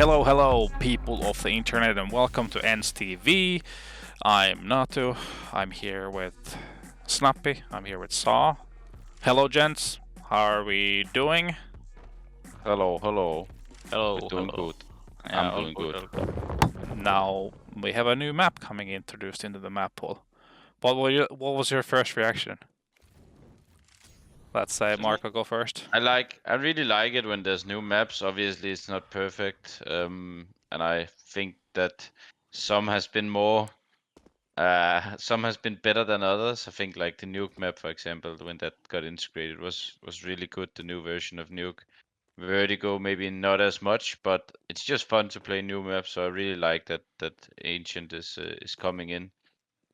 Hello, people of the internet, and welcome to ENCE TV. I'm Natu. I'm here with Snappi. I'm here with sAw. Hello, gents. How are we doing? Hello. We're Hello, doing hello. good. Yeah, I'm all doing good, good. all good. Now we have a new map coming introduced into the map pool. What was your first reaction? Let's say Marco go first. I really like it when there's new maps. Obviously, it's not perfect, and I think that some has been better than others. I think like the Nuke map, for example, when that got integrated was really good. The new version of Nuke. Vertigo maybe not as much, but it's just fun to play new maps. So I really like that Ancient is coming in.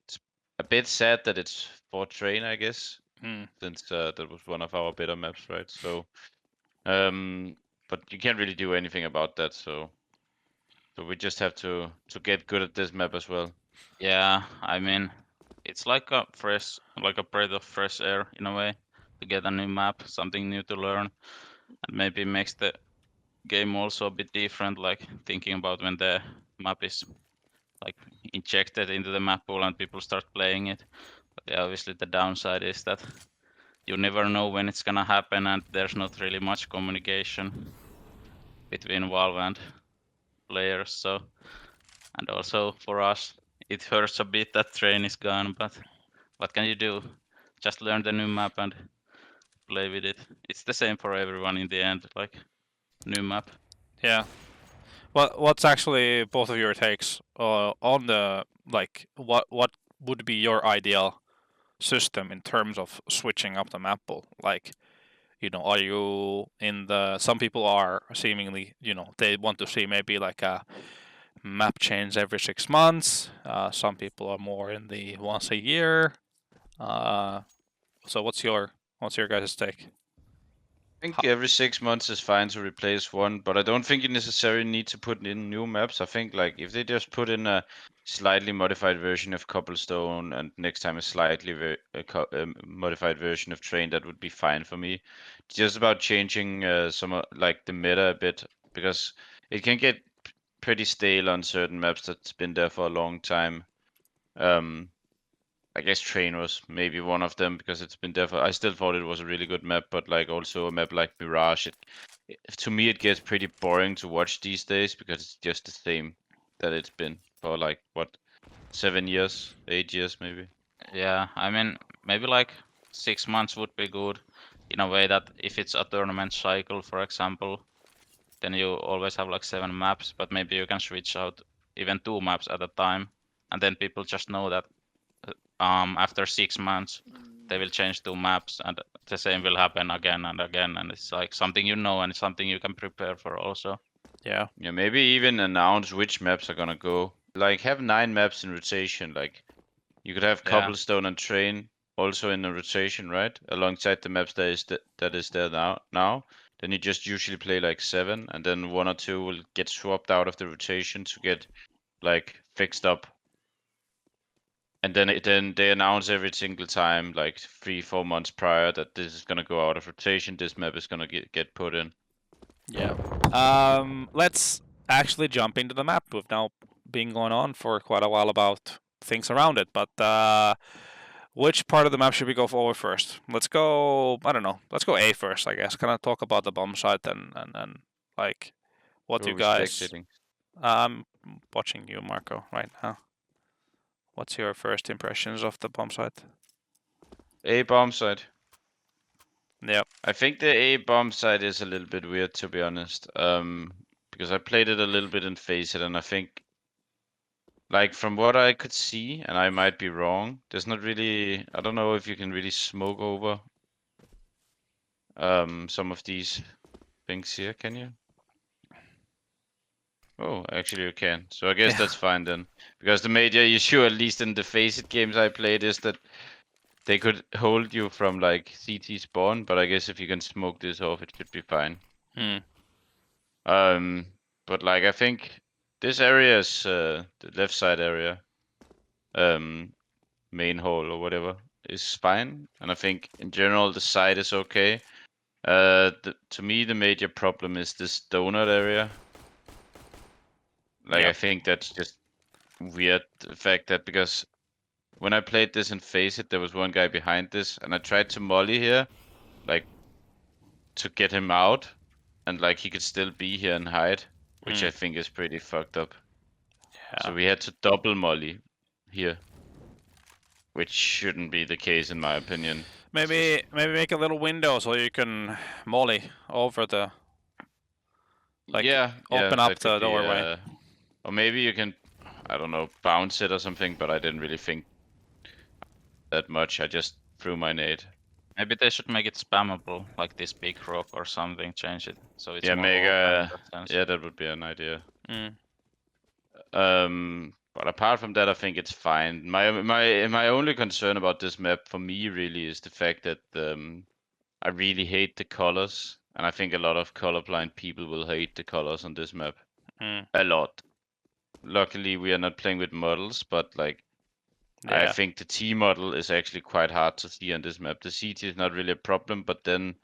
It's a bit sad that it's for train, I guess, since that was one of our better maps, right? So, but you can't really do anything about that. So we just have to get good at this map as well. Yeah, I mean, it's like a breath of fresh air in a way to get a new map, something new to learn, and maybe makes the game also a bit different. Like thinking about when the map is like injected into the map pool and people start playing it. But yeah, obviously the downside is that you never know when it's gonna happen, and there's not really much communication between Valve and players. So. And also for us, it hurts a bit that train is gone, but what can you do? Just learn the new map and play with it. It's the same for everyone in the end, like new map. Yeah. What's actually both of your takes on the what would be your ideal system in terms of switching up the map pool? Like, are you in the? Some people are seemingly, they want to see maybe like a map change every 6 months. Some people are more in the once a year. So what's your guys' take? I think every 6 months is fine to replace one, but I don't think you necessarily need to put in new maps. I think like if they just put in a slightly modified version of Cobblestone and next time a slightly modified version of Train, that would be fine for me. It's just about changing some like the meta a bit because it can get pretty stale on certain maps that's been there for a long time. I guess Train was maybe one of them because it's been there for. I still thought it was a really good map, but like also a map like Mirage, to me it gets pretty boring to watch these days because it's just the same that it's been for like what 7 years, 8 years maybe. Yeah, I mean, maybe like 6 months would be good in a way that if it's a tournament cycle, for example, then you always have like 7 maps, but maybe you can switch out even 2 maps at a time, and then people just know that after 6 months they will change 2 maps, and the same will happen again and again, and it's like something and it's something you can prepare for also. Yeah. Yeah, maybe even announce which maps are gonna go. Like have 9 maps in rotation. Like you could have Yeah. Cobblestone and Train also in a rotation, right? Alongside the maps that is there now. Then you just usually play like 7, and then 1 or 2 will get swapped out of the rotation to get like fixed up. And then they announce every single time, like 3-4 months prior, that this is gonna go out of rotation. This map is gonna get put in. Yeah. Let's actually jump into the map. We've now been going on for quite a while about things around it, but which part of the map should we go over first? Let's go. I don't know. Let's go A first, I guess. Kind of talk about the bomb site and like what Who you are we guys. spectating? I'm watching you, Marco, right now. What's your first impressions of the bomb site? A bomb site. Yep. I think the A bomb site is a little bit weird, to be honest. Because I played it a little bit in Faceit, and I think, like from what I could see, and I might be wrong, there's not really. I don't know if you can really smoke over some of these things here. Can you? Oh, actually you can. So I guess that's fine then. Because the major issue, at least in the Faceit games I played, is that they could hold you from like CT spawn, but I guess if you can smoke this off, it should be fine. But like I think this area is the left side area, main hall or whatever, is fine, and I think in general the side is okay. To me the major problem is this donut area. Like Yeah. I think that's just weird. The fact that because when I played this in Face It, there was one guy behind this, and I tried to molly here, like to get him out, and like he could still be here and hide, which I think is pretty fucked up. Yeah. So we had to double molly here, which shouldn't be the case in my opinion. Maybe make a little window so you can molly over the like yeah, open up that could the be. doorway. Or maybe you can, I don't know, bounce it or something. But I didn't really think that much. I just threw my nade. Maybe they should make it spammable, like this big rock or something. Change it so it's Yeah, more make open in a. that sense. Yeah, that would be an idea. Mm. But apart from that, I think it's fine. My only concern about this map for me really is the fact that I really hate the colors, and I think a lot of colorblind people will hate the colors on this map a lot. Luckily, we are not playing with models, but like I Yeah. think the T model is actually quite hard to see on this map. The CT is not really a problem, but then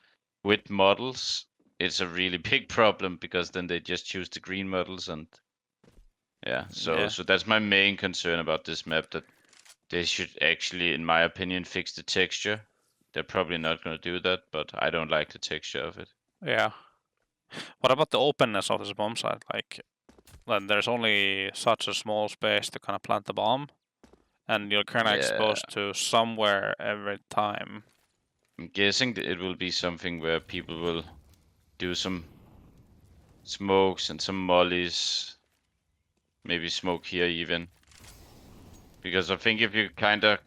with models, it's a really big problem because then they just choose the green models and yeah. So that's my main concern about this map, that they should actually, in my opinion, fix the texture. They're probably not going to do that, but I don't like the texture of it. Yeah. What about the openness of this bomb site? Like, then there's only such a small space to kind of plant the bomb, and you're kind of exposed to somewhere every time. I'm guessing that it will be something where people will do some smokes and some mollies, maybe smoke here even. Because I think if you kind of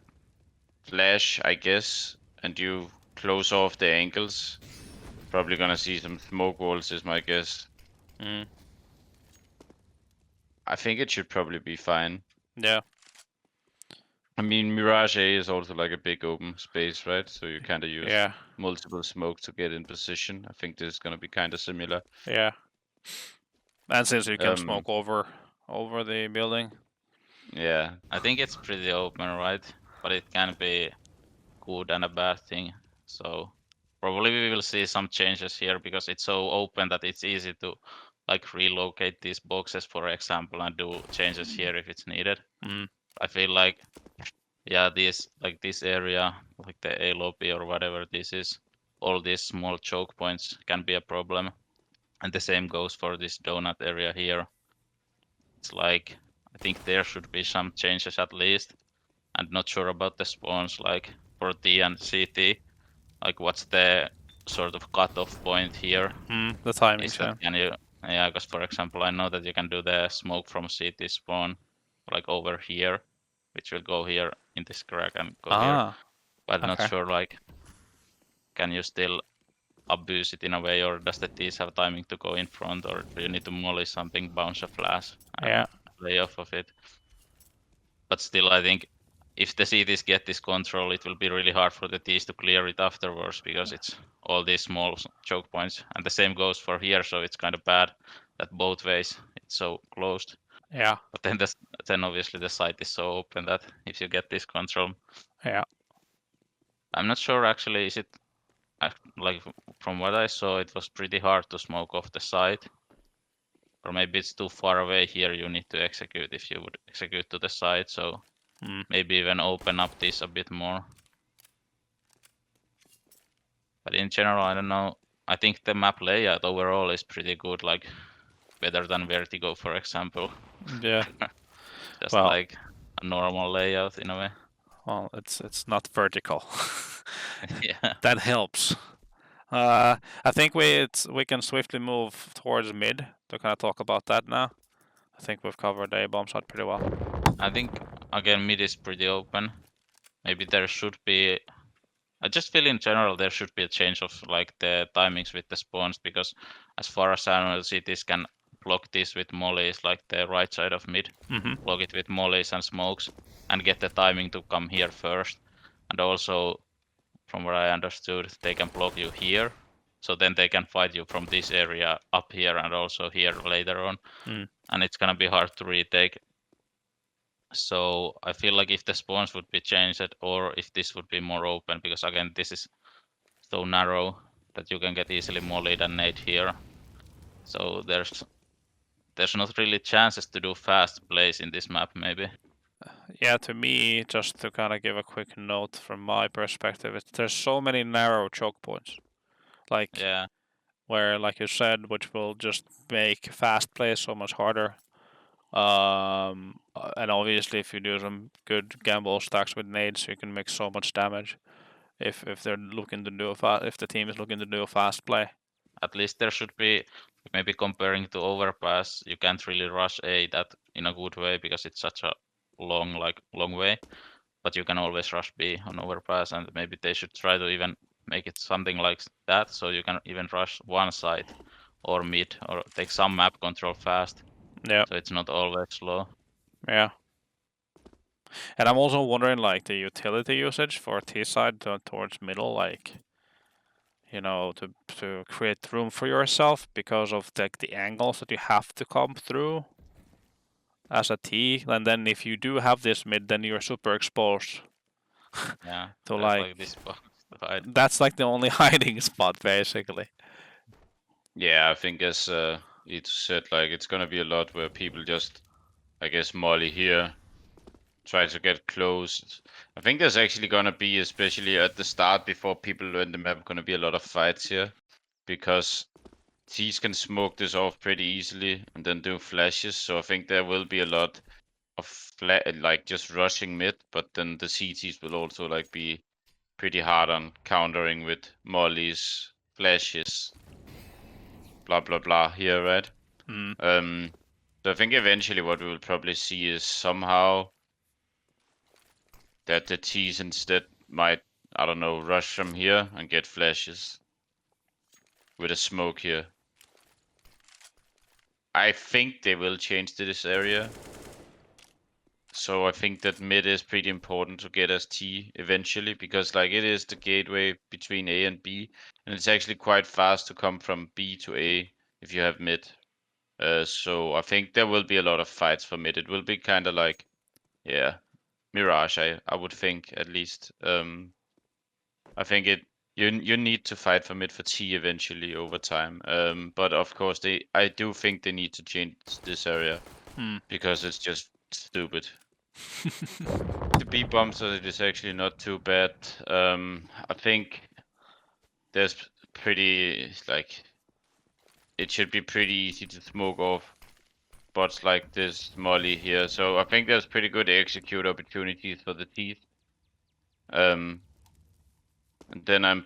flash, I guess, and you close off the angles, probably gonna see some smoke walls is my guess. I think it should probably be fine. Yeah. I mean, Mirage A is also like a big open space, right? So you kind of use multiple smokes to get in position. I think this is gonna be kind of similar. Yeah. And since you can smoke over the building. Yeah. I think it's pretty open, right? But it can be good and a bad thing. So probably we will see some changes here because it's so open that it's easy to like relocate these boxes, for example, and do changes here if it's needed. I feel like, yeah, this area, like the A lobby or whatever this is, all these small choke points can be a problem. And the same goes for this donut area here. It's like, I think there should be some changes at least. And not sure about the spawns, like for T and CT. Like what's the sort of cutoff point here? The timing. Is that can you? Yeah, because for example, I know that you can do the smoke from CT spawn, like over here, which will go here in this crack and go here. But not sure, like, can you still abuse it in a way, or does the T's have timing to go in front, or do you need to molly something, bounce a flash, and lay off of it? But still, I think if the CTs get this control, it will be really hard for the T's to clear it afterwards because it's all these small choke points. And the same goes for here, so it's kind of bad that both ways it's so closed. Yeah. But then obviously the site is so open that if you get this control. Yeah. I'm not sure actually, is it like from what I saw, it was pretty hard to smoke off the site. Or maybe it's too far away here, you need to execute if you would execute to the side, so maybe even open up this a bit more. But in general, I don't know. I think the map layout overall is pretty good, like better than Vertigo, for example. Yeah. Just like a normal layout in a way. Well, it's not vertical. Yeah. That helps. I think we can swiftly move towards mid to kind of talk about that now. I think we've covered A bomb site pretty well. I think again mid is pretty open. Maybe there should be. I just feel in general there should be a change of like the timings with the spawns, because as far as I know, cities can block this with mollies, like the right side of mid, block it with mollies and smokes, and get the timing to come here first. And also, from what I understood, they can block you here, so then they can fight you from this area up here and also here later on, and it's gonna be hard to retake. So I feel like if the spawns would be changed, or if this would be more open, because again this is so narrow that you can get easily mollied and nade here. So there's there's not really chances to do fast plays in this map, maybe. Yeah, to me, just to kind of give a quick note from my perspective, there's so many narrow choke points, like Yeah, where, like you said, which will just make fast plays so much harder. And obviously, if you do some good gamble stacks with nades, you can make so much damage. If they're looking to do if the team is looking to do a fast play. at least there should be, maybe comparing to overpass, you can't really rush A that in a good way because it's such a long way. But you can always rush B on overpass, and maybe they should try to even make it something like that, so you can even rush one side or mid or take some map control fast, Yeah, so it's not always slow. yeah. And I'm also wondering, like, the utility usage for T side towards middle, like, you know, to create room for yourself because of the angles that you have to come through as a T. And then if you do have this mid, then you're super exposed. Yeah, So there's like like this box to hide. that's like the only hiding spot basically. Yeah, I think as it said, like it's gonna be a lot where people just, I guess, molly here, try to get close. I think there's actually gonna be, especially at the start before people learn the map, gonna be a lot of fights here, because T's can smoke this off pretty easily and then do flashes. So I think there will be a lot of like just rushing mid, but then the CTs will also like be pretty hard on countering with mollies, flashes, blah blah blah here, right? Mm. So I think eventually what we will probably see is somehow that the T's instead might, I don't know, rush from here and get flashes with a smoke here. I think they will change to this area. So I think that mid is pretty important to get as T eventually, because like it is the gateway between A and B, and it's actually quite fast to come from B to A if you have mid. So I think there will be a lot of fights for mid. It will be kind of like, yeah, Mirage. I would think at least. I think you need to fight for mid for T eventually over time. But of course I do think they need to change this area because it's just stupid. The B bomb site is actually not too bad. I think there's pretty like it should be pretty easy to smoke off spots like this molly here. So I think there's pretty good execute opportunities for the teeth. And then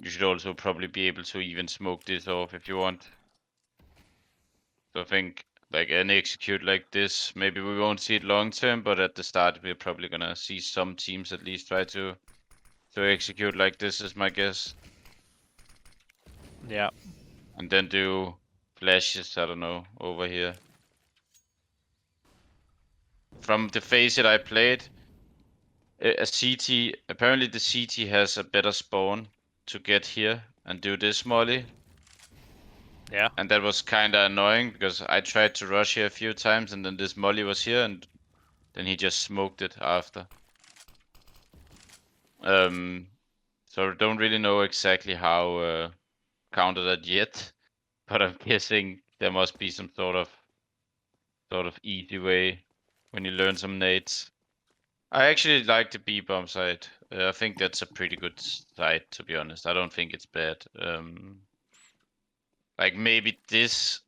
you should also probably be able to even smoke this off if you want. So I think like an execute like this, maybe we won't see it long term, but at the start we're probably gonna see some teams at least try to execute like this is my guess. Yeah. And then do flashes, I don't know, over here. From the phase that I played, a CT, apparently the CT has a better spawn to get here and do this molly. Yeah. And that was kinda annoying because I tried to rush here a few times and then this molly was here and then he just smoked it after. So I don't really know exactly how counter that yet, but I'm guessing there must be some sort of easy way when you learn some nades. I actually like the B bomb side. I think that's a pretty good side, to be honest. I don't think it's bad. Like maybe this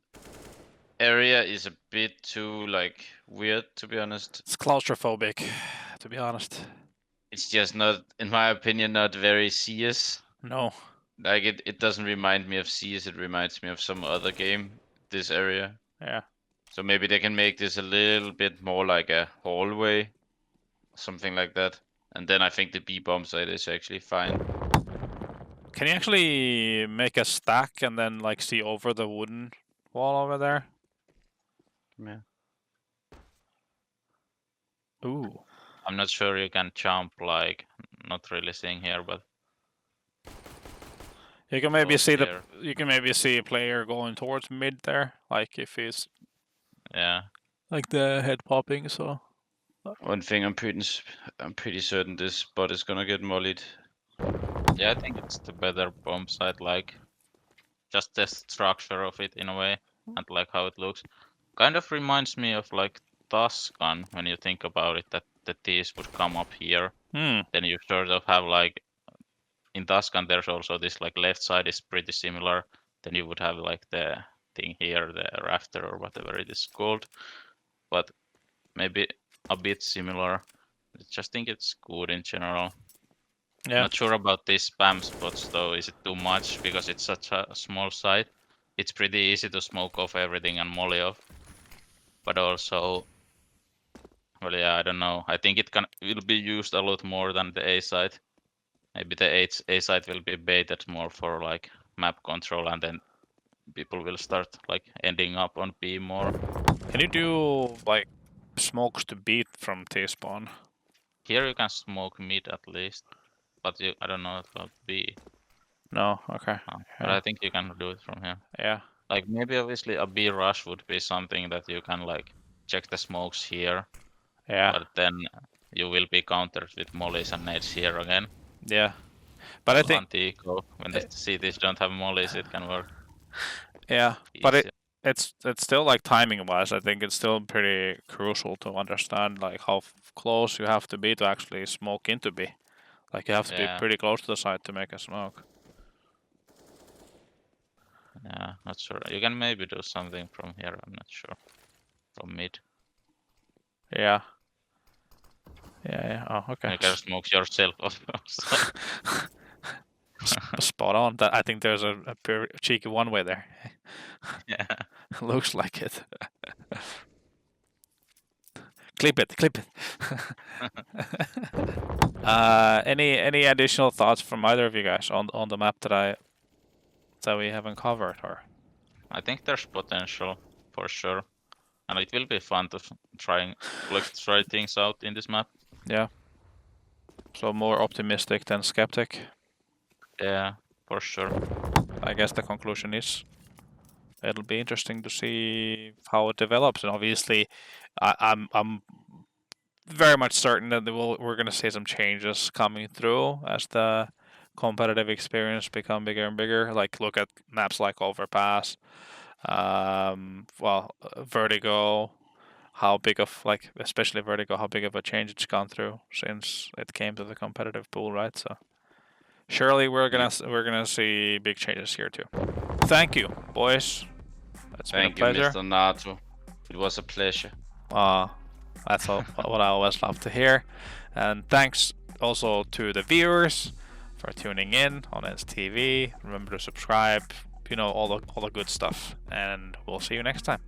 area is a bit too like weird, to be honest. It's claustrophobic, to be honest. It's just not, in my opinion, not very CS. No. Like it doesn't remind me of CS. It reminds me of some other game. This area. Yeah. So maybe they can make this a little bit more like a hallway, something like that. And then I think the B bomb side is actually fine. Can you actually make a stack and then like see over the wooden wall over there? Yeah. Ooh. I'm not sure you can jump, like, not really seeing here, but You can maybe close see here. you can maybe see a player going towards mid there, like if he's Yeah, like the head popping. So One thing I'm pretty certain this spot is gonna get mollied. yeah, I think it's the better bomb site, like, just the structure of it in a way, and like how it looks. kind of reminds me of like Tuscan when you think about it, that the T's would come up here. Hmm. Then you sort of have like in Tuscan there's also this like left side is pretty similar. Then you would have like the thing here, the rafter or whatever it is called, but maybe a bit similar. I just think it's good in general. Yeah. Not sure about these spam spots though. Is it too much because it's such a small site? It's pretty easy to smoke off everything and molly off, but also, well, yeah, I don't know. I think it will be used a lot more than the A site. Maybe the A site will be baited more for like map control, and then people will start like ending up on B more. Can you do like smokes to beat from T-spawn? Here you can smoke mid at least, but I don't know about B. No. Okay. But Yeah. I think you can do it from here. Yeah. Like maybe obviously a B rush would be something that you can like check the smokes here, Yeah. but then you will be countered with mollies and nades here again. Yeah. But I think Anti-eco, when the cities don't have mollies, it can work. yeah. But easier. it's still like timing wise. I think it's still pretty crucial to understand like how close you have to be to actually smoke into B. Like you have to be Yeah. pretty close to the site to make a smoke. Yeah, not sure. You can maybe do something from here, I'm not sure. From mid. Yeah. Yeah. Oh, okay. You can smoke yourself off also. Spot on. That I think there's a pretty cheeky one way there. Yeah. Looks like it. Clip it. Any additional thoughts from either of you guys on the map that we haven't covered, or? I think there's potential for sure. And it will be fun to try things out in this map. Yeah. So more optimistic than skeptic. Yeah, for sure. I guess the conclusion is it'll be interesting to see how it develops, and obviously, I'm very much certain that we're going to see some changes coming through as the competitive experience become bigger and bigger. Like look at maps like Overpass, Vertigo. How big of especially Vertigo, how big of a change it's gone through since it came to the competitive pool, right? So surely we're gonna see big changes here too. Thank you, boys. It's been a Thank you, pleasure. Mr. Natu. It was a pleasure. That's what I always love to hear. And thanks also to the viewers for tuning in on ENCE TV. Remember to subscribe, all the good stuff. And we'll see you next time.